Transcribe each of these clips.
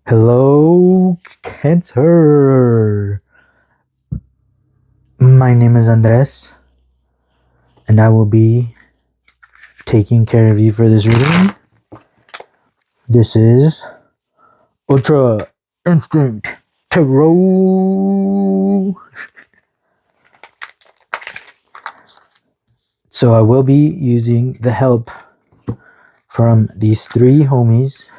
Hello, Cancer. My name is Andres, and I will be taking care of you for this reading. This is Ultra Instinct Tarot. So I will be using the help from these three homies.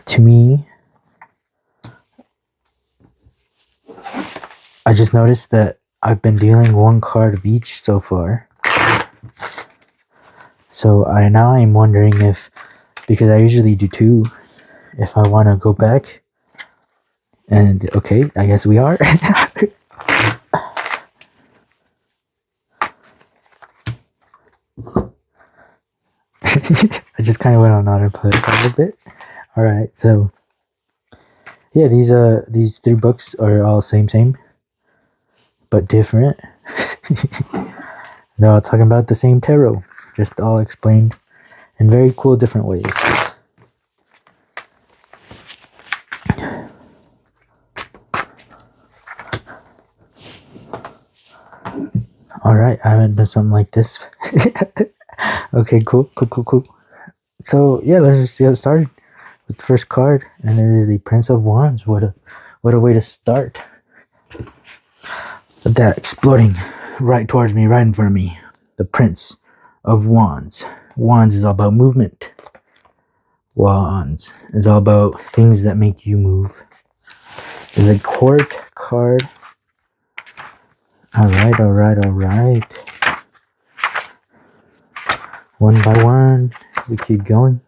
To me, I just noticed that I've been dealing one card of each so far. So I'm wondering if, because I usually do two, if I want to go back. And okay, I guess we are. I just kind of went on autoplay a little bit. All right, so yeah, these three books are all same, but different. They're all talking about the same tarot, just all explained in very cool different ways. All right, I haven't done something like this. Okay, cool. So yeah, let's just get started with the first card, and it is the Prince of Wands. What a way to start. With that exploding right towards me, right in front of me. The Prince of Wands. Wands is all about movement. Wands is all about things that make you move. There's a court card. All right. One by one, we keep going.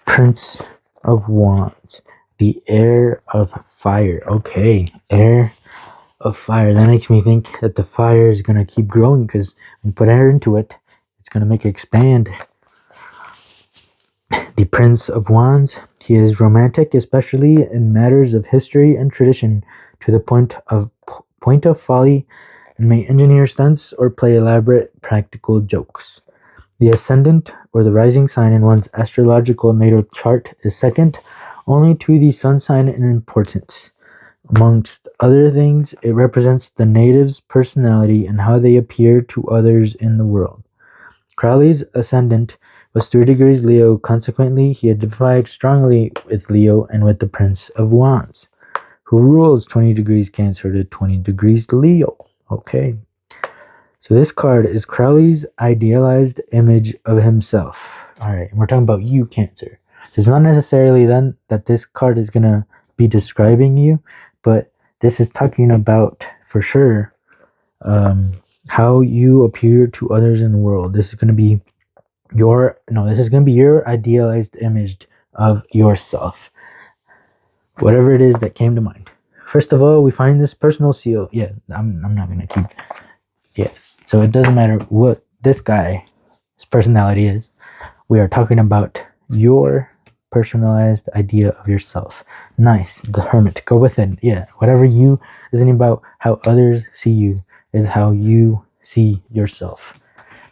Prince of Wands. The Heir of Fire. Okay, Heir of Fire. That makes me think that the fire is going to keep growing, because when you put air into it, it's going to make it expand. The Prince of Wands. He is romantic, especially in matters of history and tradition, to the point of folly, and may engineer stunts or play elaborate practical jokes. The ascendant, or the rising sign in one's astrological natal chart, is second only to the sun sign in importance. Amongst other things, it represents the native's personality and how they appear to others in the world. Crowley's ascendant was 3 degrees Leo. Consequently, he identified strongly with Leo and with the Prince of Wands, who rules 20 degrees Cancer to 20 degrees Leo. Okay. So this card is Crowley's idealized image of himself. All right. And we're talking about you, Cancer. So it's not necessarily then that this card is going to be describing you, but this is talking about, for sure, how you appear to others in the world. This is going to be your idealized image of yourself. Whatever it is that came to mind. First of all, we find this personal seal. Yeah, I'm not going to keep... Yeah, so it doesn't matter what this guy's personality is. We are talking about your personalized idea of yourself. Nice. The Hermit. Go within. Yeah, whatever you isn't about how others see you is how you see yourself.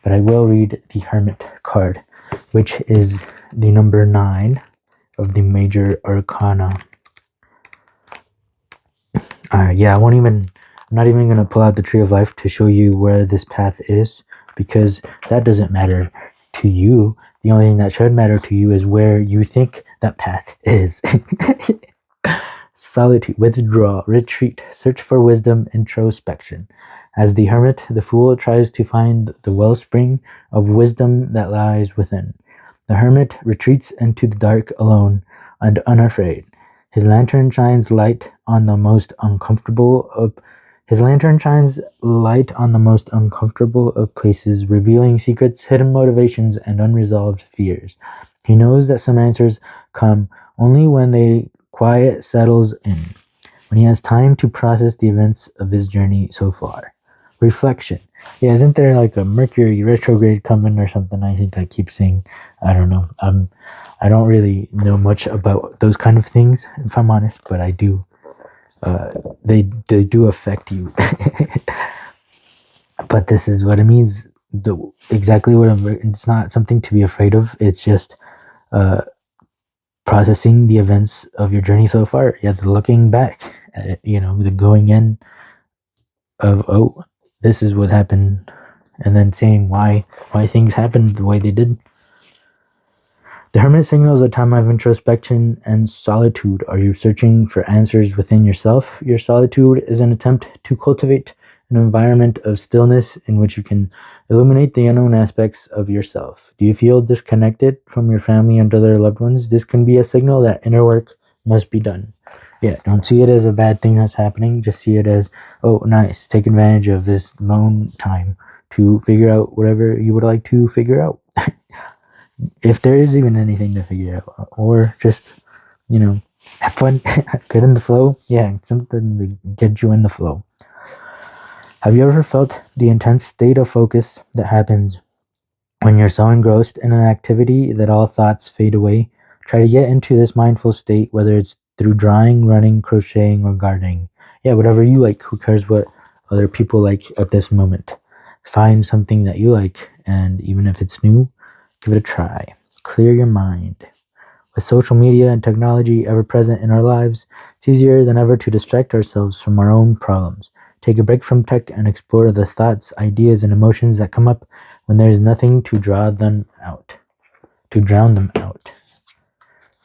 But I will read the Hermit card, which is the number 9 of the Major Arcana. Yeah, I'm not even going to pull out the Tree of Life to show you where this path is, because that doesn't matter to you. The only thing that should matter to you is where you think that path is. Solitude, withdraw, retreat, search for wisdom, introspection. As the hermit, the fool tries to find the wellspring of wisdom that lies within. The hermit retreats into the dark alone and unafraid. His lantern shines light on the most uncomfortable of places, revealing secrets, hidden motivations, and unresolved fears. He knows that some answers come only when the quiet settles in, when he has time to process the events of his journey so far. Reflection. Yeah, isn't there like a Mercury retrograde coming or something? I think I keep saying, I don't know. I don't really know much about those kind of things, if I'm honest, but I do. They do affect you. But this is what it means. exactly what it's not something to be afraid of. It's just processing the events of your journey so far. Yeah, the looking back at it, the going in of, oh, this is what happened, and then seeing why things happened the way they did. The Hermit signals a time of introspection and solitude. Are you searching for answers within yourself? Your solitude is an attempt to cultivate an environment of stillness in which you can illuminate the unknown aspects of yourself. Do you feel disconnected from your family and other loved ones? This can be a signal that inner work must be done. Yeah, don't see it as a bad thing that's happening. Just see it as, oh, nice. Take advantage of this lone time to figure out whatever you would like to figure out. If there is even anything to figure out, or just, have fun, get in the flow. Yeah, something to get you in the flow. Have you ever felt the intense state of focus that happens when you're so engrossed in an activity that all thoughts fade away? Try to get into this mindful state, whether it's through drawing, running, crocheting, or gardening. Yeah, whatever you like. Who cares what other people like at this moment? Find something that you like, and even if it's new, give it a try. Clear your mind. With social media and technology ever present in our lives, it's easier than ever to distract ourselves from our own problems. Take a break from tech and explore the thoughts, ideas, and emotions that come up when there's nothing to drown them out.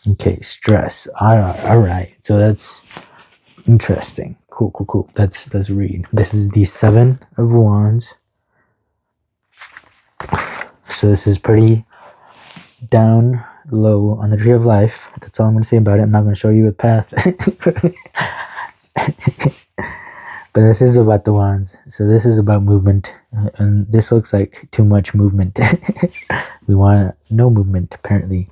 Okay, stress. All right. So that's interesting. Cool. Let's read. This is the Seven of Wands. So this is pretty down low on the tree of life. That's all I'm going to say about it. I'm not going to show you a path. But this is about the wands. So this is about movement. And this looks like too much movement. We want no movement, apparently.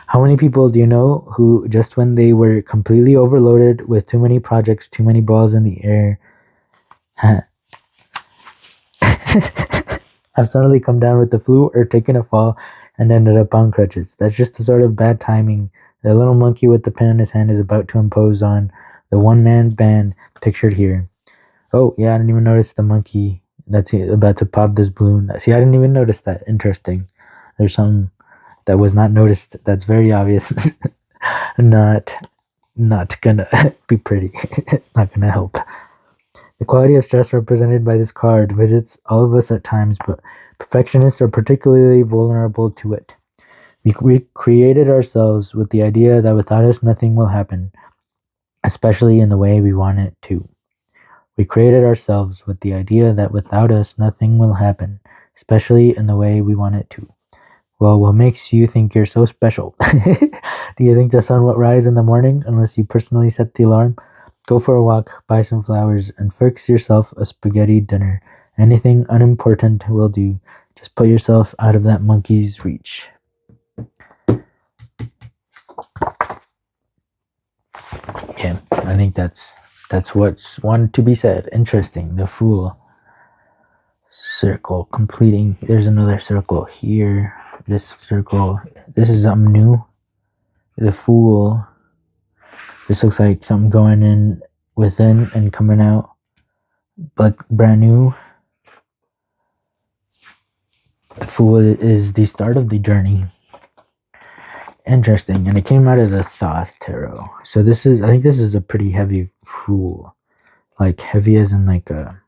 How many people do you know who, just when they were completely overloaded with too many projects, too many balls in the air, have suddenly come down with the flu or taken a fall and ended up on crutches? That's just the sort of bad timing the little monkey with the pen in his hand is about to impose on the one-man band pictured here. Oh, yeah, I didn't even notice the monkey that's about to pop this balloon. See, I didn't even notice that. Interesting. There's something that was not noticed that's very obvious. Not gonna be pretty. Not gonna help. The quality of stress represented by this card visits all of us at times, but perfectionists are particularly vulnerable to it. We created ourselves with the idea that without us nothing will happen, especially in the way we want it to. We created ourselves with the idea that without us nothing will happen, especially in the way we want it to. Well, what makes you think you're so special? Do you think the sun will rise in the morning unless you personally set the alarm? Go for a walk, buy some flowers, and fix yourself a spaghetti dinner. Anything unimportant will do. Just put yourself out of that monkey's reach. Yeah, I think that's what's wanted to be said. Interesting. The Fool. Circle completing. There's another circle here. This circle. This is something new. The Fool. This looks like something going in within and coming out like brand new. The Fool is the start of the journey. Interesting. And it came out of the Thoth Tarot. So I think this is a pretty heavy Fool. Like heavy as in like a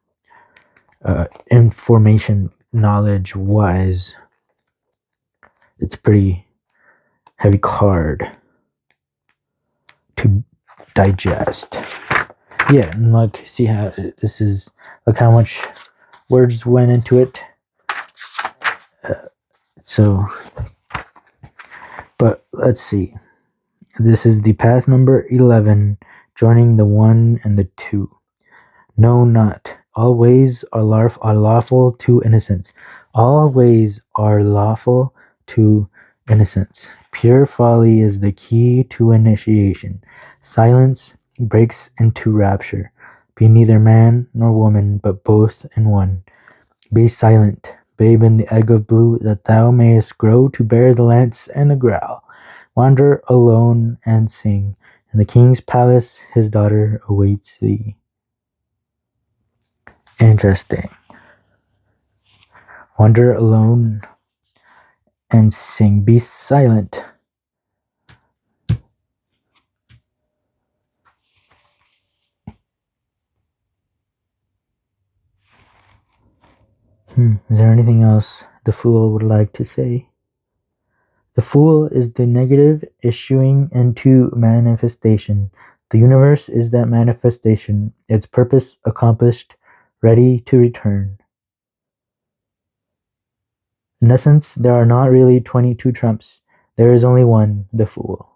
information knowledge wise. It's a pretty heavy card to digest. Yeah, and look, see how this is, look how much words went into it. But let's see. This is the path number 11, joining the 1 and the 2. No, not. All ways are lawful to innocence. All ways are lawful to innocence. Pure folly is the key to initiation. Silence breaks into rapture. Be neither man nor woman, but both in one. Be silent, babe in the egg of blue, that thou mayest grow to bear the lance and the growl. Wander alone and sing. In the king's palace his daughter awaits thee. Interesting. Wander alone and sing. Be silent. Is there anything else the Fool would like to say? The Fool is the negative issuing into manifestation. The universe is that manifestation, its purpose accomplished, ready to return. In essence, there are not really 22 Trumps. There is only one, the Fool.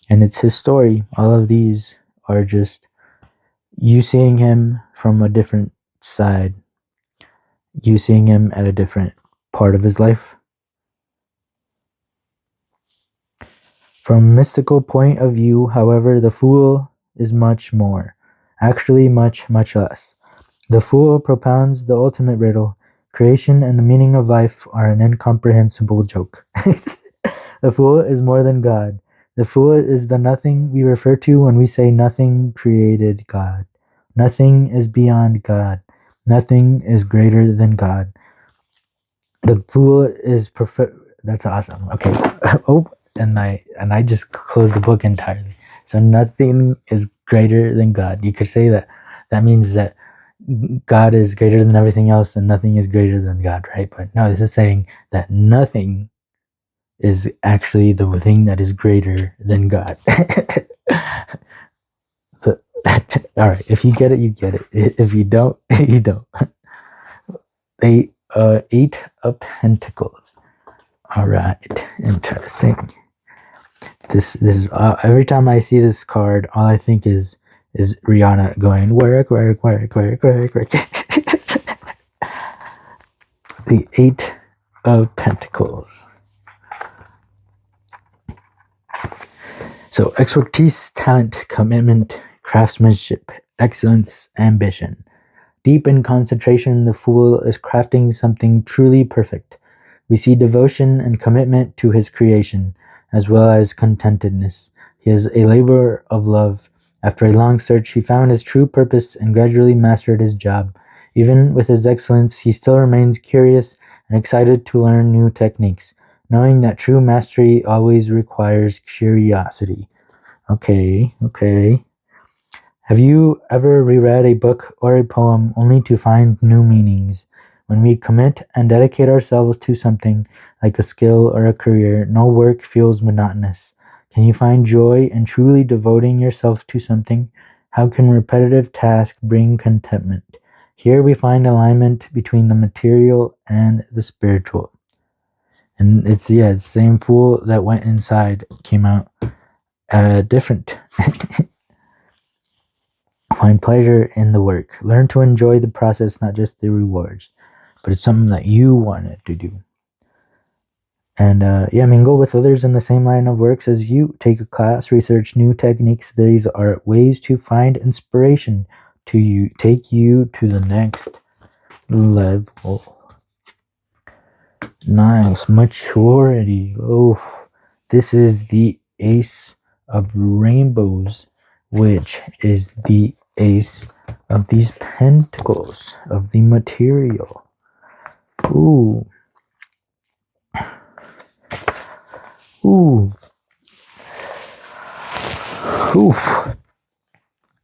And it's his story. All of these are just you seeing him from a different side. You seeing him at a different part of his life. From a mystical point of view, however, the Fool is much more. Actually, much, much less. The Fool propounds the ultimate riddle. Creation and the meaning of life are an incomprehensible joke. The Fool is more than God. The Fool is the nothing we refer to when we say nothing created God. Nothing is beyond God. Nothing is greater than God. The Fool is That's awesome. Okay. Oh, and I just closed the book entirely. So nothing is greater than God. You could say that. That means that God is greater than everything else, and nothing is greater than God, right? But no, this is saying that nothing is actually the thing that is greater than God. So, all right, if you get it, you get it. If you don't, you don't. Eight of Pentacles. All right, interesting. This is every time I see this card, all I think is Rihanna going work. The Eight of Pentacles. So expertise, talent, commitment, craftsmanship, excellence, ambition. Deep in concentration, the Fool is crafting something truly perfect. We see devotion and commitment to his creation, as well as contentedness. He is a laborer of love. After a long search, he found his true purpose and gradually mastered his job. Even with his excellence, he still remains curious and excited to learn new techniques, knowing that true mastery always requires curiosity. Okay. Have you ever reread a book or a poem only to find new meanings? When we commit and dedicate ourselves to something, like a skill or a career, no work feels monotonous. Can you find joy in truly devoting yourself to something? How can repetitive tasks bring contentment? Here we find alignment between the material and the spiritual. And it's the same Fool that went inside came out different. Find pleasure in the work. Learn to enjoy the process, not just the rewards. But it's something that you wanted to do. And mingle with others in the same line of works as you. Take a class, research new techniques. These are ways to find inspiration to take you to the next level. Nice. Maturity. Oh, this is the Ace of Rainbows, which is the Ace of these Pentacles, of the material. Ooh.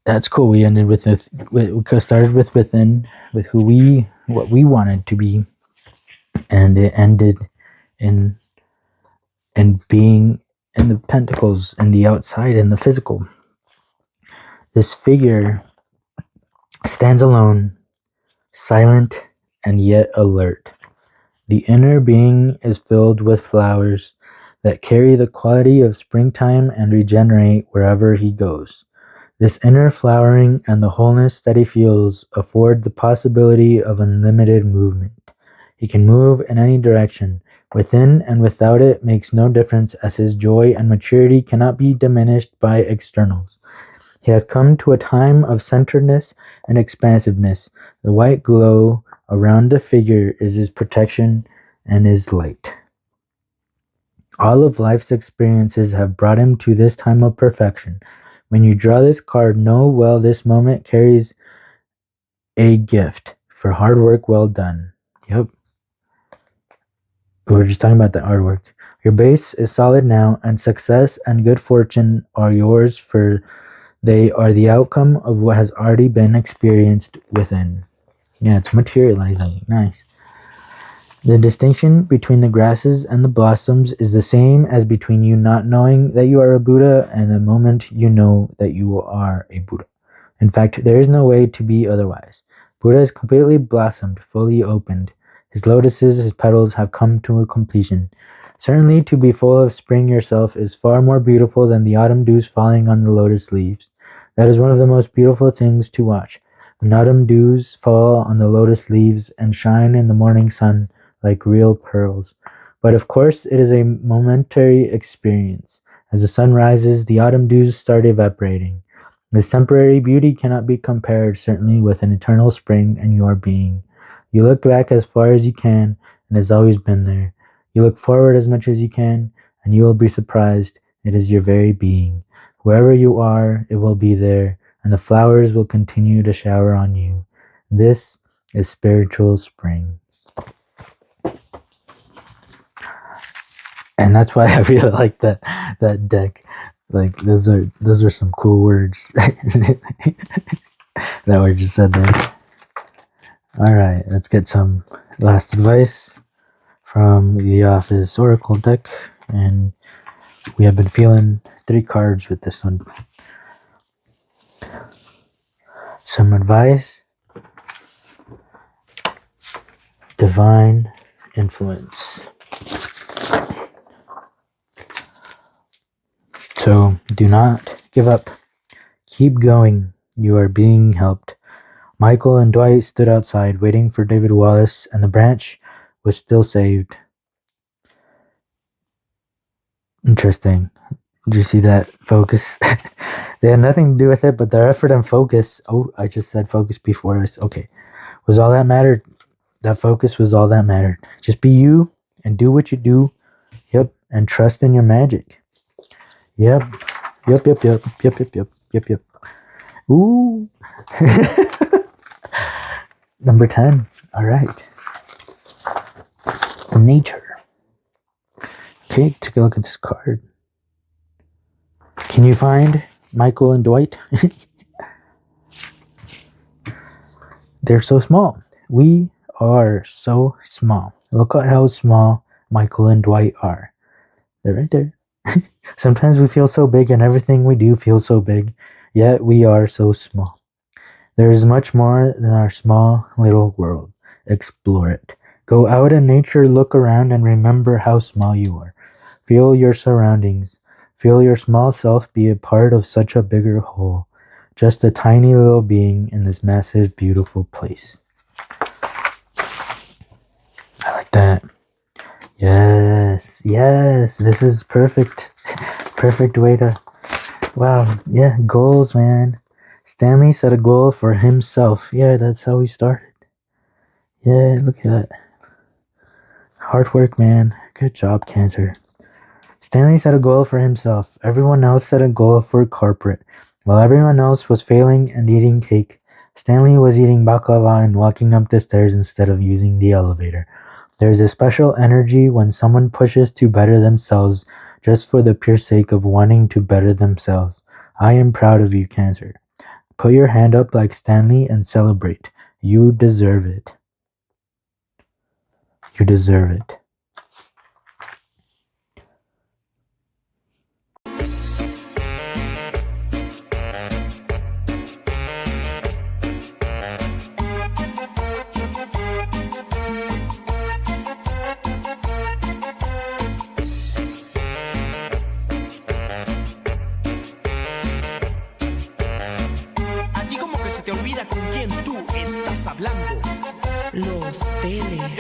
That's cool. We ended with this. We started with within, with what we wanted to be, and it ended in being in the Pentacles, in the outside, in the physical. This figure stands alone, silent and yet alert. The inner being is filled with flowers that carry the quality of springtime and regenerate wherever he goes. This inner flowering and the wholeness that he feels afford the possibility of unlimited movement. He can move in any direction. Within and without it makes no difference, as his joy and maturity cannot be diminished by externals. He has come to a time of centeredness and expansiveness. The white glow around the figure is his protection and his light. All of life's experiences have brought him to this time of perfection. When you draw this card, know well this moment carries a gift for hard work well done. Yep. we're just talking about the artwork. Your base is solid now, and success and good fortune are yours, for they are the outcome of what has already been experienced within. Yeah, it's materializing. Nice. The distinction between the grasses and the blossoms is the same as between you not knowing that you are a Buddha and the moment you know that you are a Buddha. In fact, there is no way to be otherwise. Buddha is completely blossomed, fully opened. His lotuses, his petals have come to a completion. Certainly, to be full of spring yourself is far more beautiful than the autumn dews falling on the lotus leaves. That is one of the most beautiful things to watch. When autumn dews fall on the lotus leaves and shine in the morning sun like real pearls. But of course, it is a momentary experience. As the sun rises, the autumn dews start evaporating. This temporary beauty cannot be compared, certainly, with an eternal spring in your being. You look back as far as you can, and it has always been there. You look forward as much as you can, and you will be surprised. It is your very being. Wherever you are, it will be there, and the flowers will continue to shower on you. This is spiritual spring. And that's why I really like that deck. Like those are some cool words that were just said there. All right, let's get some last advice from the Office Oracle deck, and we have been feeling 3 cards with this one. Some advice. Divine influence. So, do not give up. Keep going. You are being helped. Michael and Dwight stood outside, waiting for David Wallace, and the branch was still saved. Interesting. Did you see that focus? They had nothing to do with it, but their effort and focus. Oh, I just said focus before. Okay. Was all that mattered. That focus was all that mattered. Just be you and do what you do. Yep. And trust in your magic. Yep. Yep. Ooh. Number 10. All right. Nature. Okay, take a look at this card. Can you find Michael and Dwight? They're so small. We are so small. Look at how small Michael and Dwight are. They're right there. Sometimes we feel so big and everything we do feels so big, yet we are so small. There is much more than our small little world. Explore it. Go out in nature, look around, and remember how small you are. Feel your surroundings. Feel your small self be a part of such a bigger whole. Just a tiny little being in this massive, beautiful place. I like that. Yes. This is perfect. Perfect way to... Wow. Yeah, goals, man. Stanley set a goal for himself. Yeah, that's how he started. Yeah, look at that. Hard work, man. Good job, Cancer. Stanley set a goal for himself. Everyone else set a goal for corporate. While everyone else was failing and eating cake, Stanley was eating baklava and walking up the stairs instead of using the elevator. There is a special energy when someone pushes to better themselves just for the pure sake of wanting to better themselves. I am proud of you, Cancer. Put your hand up like Stanley and celebrate. You deserve it. You deserve it. Olvida con quién tú estás hablando. Los teles.